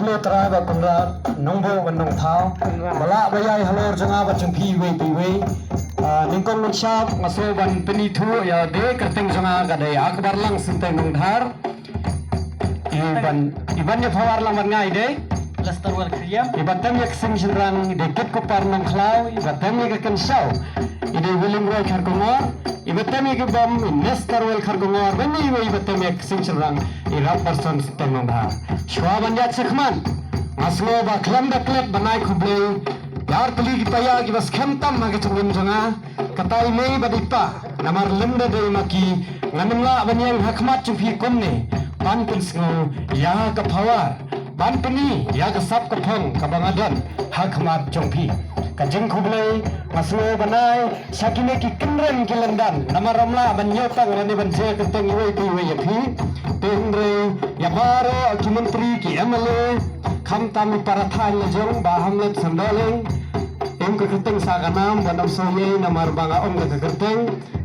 le tra ba kunra nongbo ban nong thao bala bayai halor janga ba chungpi we pi we ningkong nong shap ngaso ban peni thu ya de kerteng janga ga de akbar lang sinteng nong dhar iban ya phawar lang ban ngai de Lastar war kriyam iban tam yak sim jinrang de kit ko par nong khlau iban tam yak kan shaw ide wilim roy khar kongor iban tam yak bam nestar wel khar kongor ban ni we iban tam yak sim jinrang irap person sinteng nong dhar shwa ban yak sekhman aslo ba klam da klep banai khuble yar peli paya ki bas khamtam ma ke chungin janga katai mei badipa namar lemda de maki nganumla banyang hakmat chuphi komne pan pun sngo ya ka phawar ban peni ya ka sap ka phang ka bangadan hakmat chungphi ka jing khuble aslo banai sakine ki kenren ki landan namar ramla banyotang lani banse ka teng we pi we yapi tendre ya baro ki menteri ki amale kham tam para thai le jong ba hamlet sandoleng em ka kerteng sa kanam banam soye namar banga om ka kerteng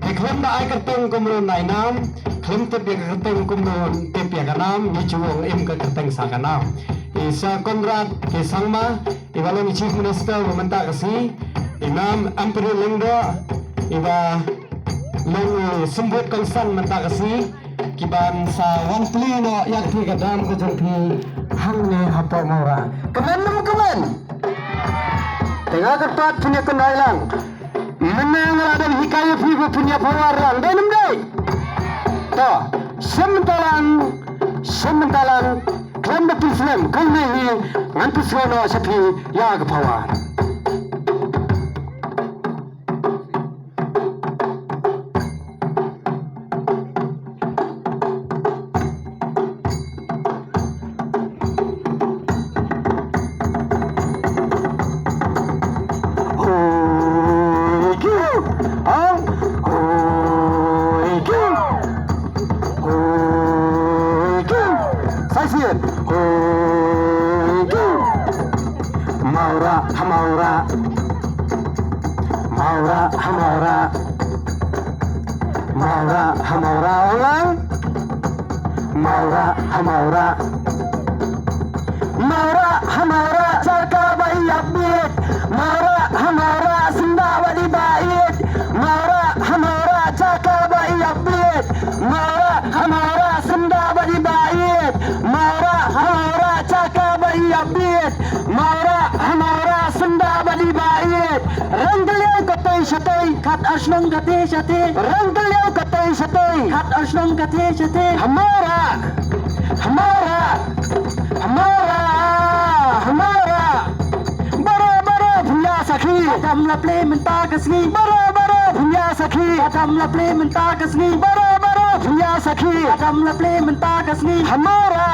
eklem da ai kerteng kumro nai nam klem te be kerteng kumro te pe kanam ni chuong em ka kerteng sa kanam isa konrad ke sangma ibalong chief minister mamanta kasi imam ampere lengdo iba long sembut konsan manta kasi kiban sa wan plino yak thi kadam ko jongphi hangne hapo mora kaman tengah kertas punya kendai lang menang ada hikayat hidup punya pawar lang denum dai to sementalan klan betul film kau ni ngantu sono sapi ya ke pawar Maura ulang Maura sarka bai abit Maura sinda wali bait Maura sarka bai abit Maura sinda wali bait Maura sarka bai abit Maura sinda wali bait rangdaliau katai shatai khat ashnong gate shate rangdaliau katai shatai khat ashnong gate shate hamara bara bhulya sakhi adam la play menta kasni bara bhulya sakhi adam la play menta kasni bara bhulya sakhi adam la play menta kasni hamara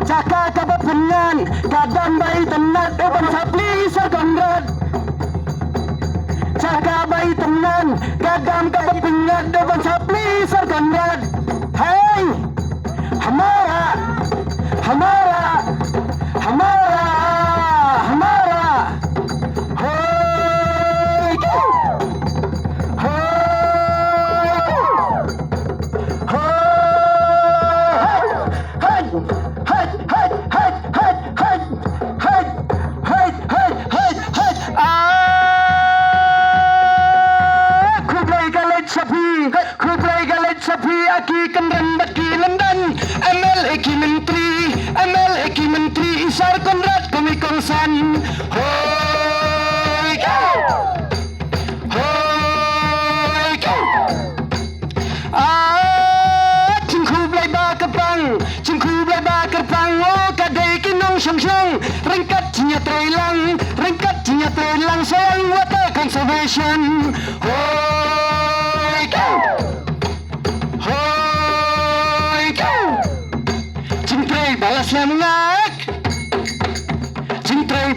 Caka kabapungan kadang bayi tenat depan sapli sergondrat Caka bayi tenan kadang kabapungan depan sapli sergondrat Hey Hamara Aki kendan baki London MLA ki menteri isar konrad kami konsan hoi cingku blai ba kerpang oh kadai kinong syong rengkat cinya terhilang sayang water conservation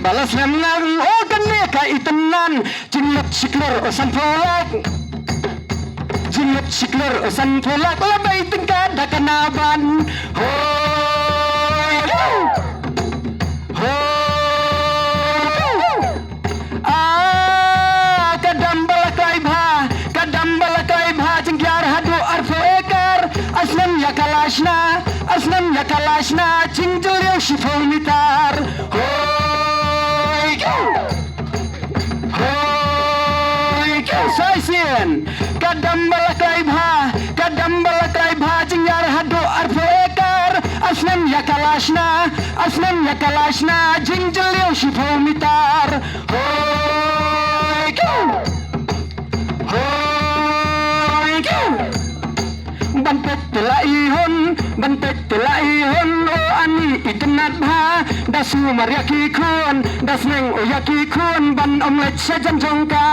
balas lemngang oh ganeka itenan jinlet sikler osan polak labai tingkat dakanaban kadam balakai bha jengkyar hadu arfo ekar kalashna asnan ya kalashna jingjul yo shifol mitar hoi Saisian kadam balakai bha jingyar hado arfo ekar asnan ya kalashna jingjul yo shifol mitar hoi bantet telaihon o ani itnat bha dasu mariaki khon dasneng oyaki khon ban omlet sajan jongka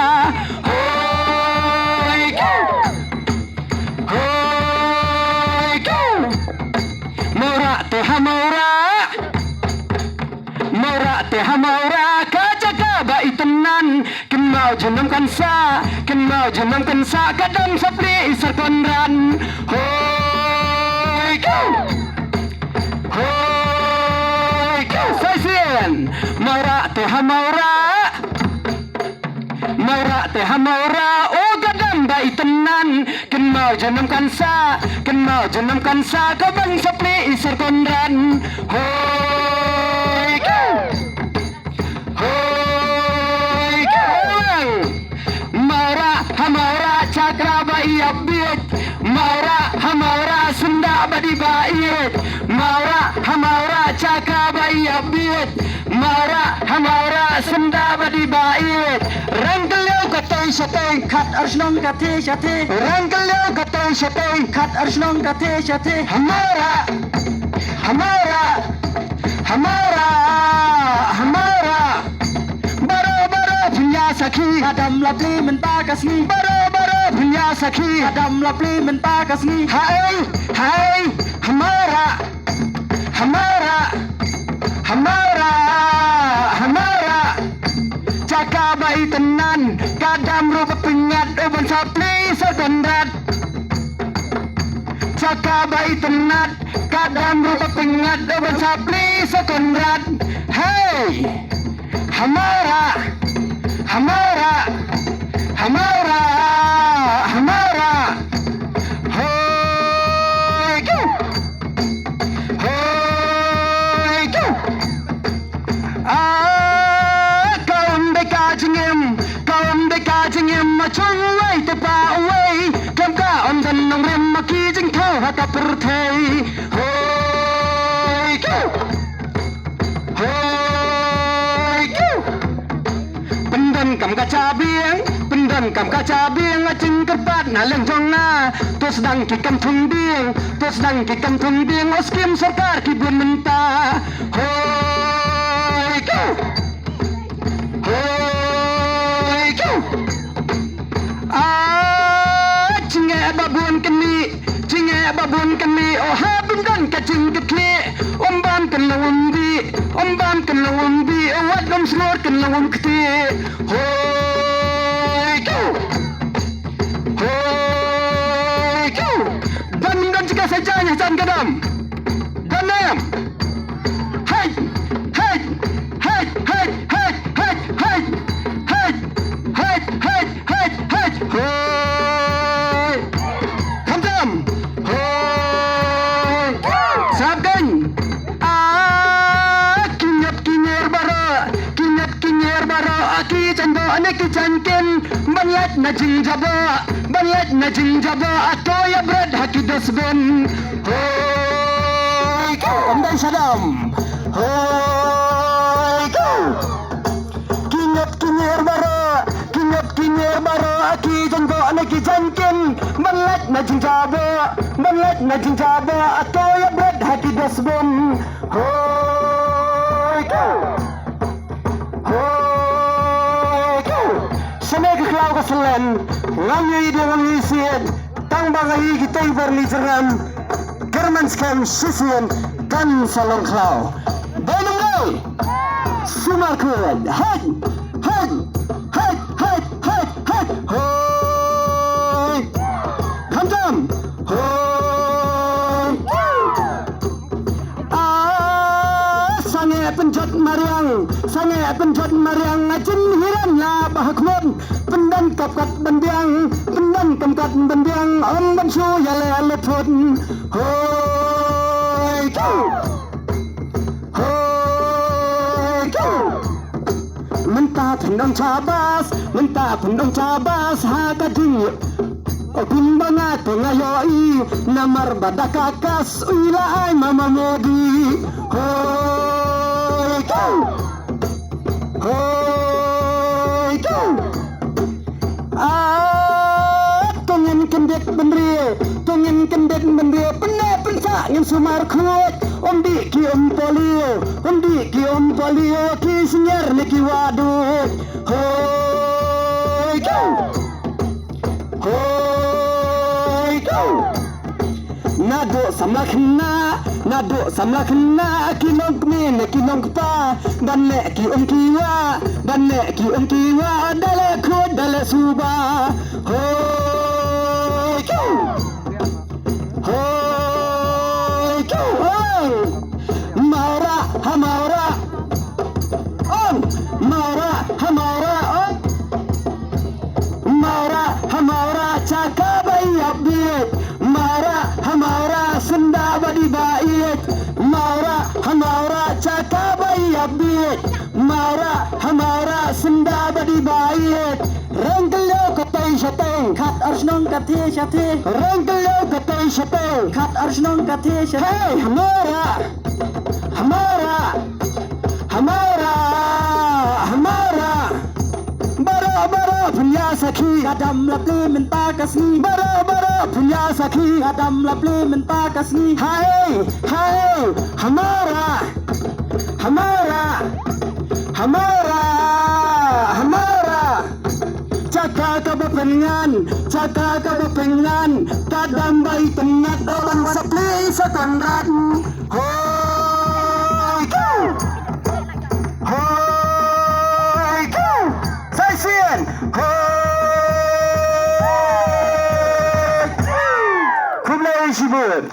mora te hamaura kajaka ba itenan kenau jenam kansa kadam sapri isar konran Saisian mora te hamaura o gadam ba itenan kenau jenam kansa kadam sapri isar konran Hamaura cakra bai abit Maura hamaura sunda badi bait Maura hamaura cakra bai abit Maura hamaura sunda badi bait Rangkelyo katay satay kat arsnong kate shate Rangkelyo katay satay kat arsnong kate shate Hamaura Sakhi Adam lapli menta kasni baro punya sakhi Adam lapli menta kasni hai hamara caka bai tenan kadam rupa pingat uban sapli sekondrat caka bai tenan kadam rupa pingat uban sapli sekondrat hey hamara hoi go kaum beka jingem ma chung wai te pa wai kam ka on dan nong rem ma ki jing thau ha ka per thei hoi go Kam kaca biang acing kerpat na leng jong na tos dang ki kam thung biang oskim sarkar ki bun menta hoi go cinge babun keni oh ha bundan kacing kekli omban kenlawumbi wat dom slor kenlawum kti hoi go dan jika sajanya jan kadam danam hai kamdam sabgan kinyer baro aki chando anek chanken banyat na jingjaba atoya bread haki dasben hoi go amdan sadam hoi go kinyer baro aki chando anek chanken banyat na jingjaba atoya bread haki dasben hoi go Sampai ke kelau keselen Ngamyi dengan isian Tang bangai kita berni jeram German scam sisian Dan salong kelau Benung Sumalkun Hai Hoi Hamdam Hoi Sange penjat mariang sange penjat mariang ngajin hiran la bahakmon pendan kapkat bendiang pendan kamkat bendiang om bansu ya le thon hoi kau mentah pendong cabas hakading Kumbanga tengayoi namar badakakas uilai mama modi hoi kau tongin kendek benri pene pensa ngin sumar kuat om di ki om polio ki sinyer neki wadu hoi kau nado samlakhna kilong kmin kilong pa danne ki om kiwa dale khod dale suba hoi kau maura hamaura on maura hamaura cakabai abit hamaura senda badi bait hamaura cakabai abit hamaura senda badi bait rangkelyo katai syateng Kat arsnong kathe shathe rangkelyo katai syateng Kat arsnong kathe shathe hey hamaura bara punya sakhi Kadam laple min pa kasni bara punya sakhi Kadam laple min pa kasni hai hamaura caka ka bepengan kadam bai tengat orang sapli sakanrat hoi kau sai sien hoi kublai shibur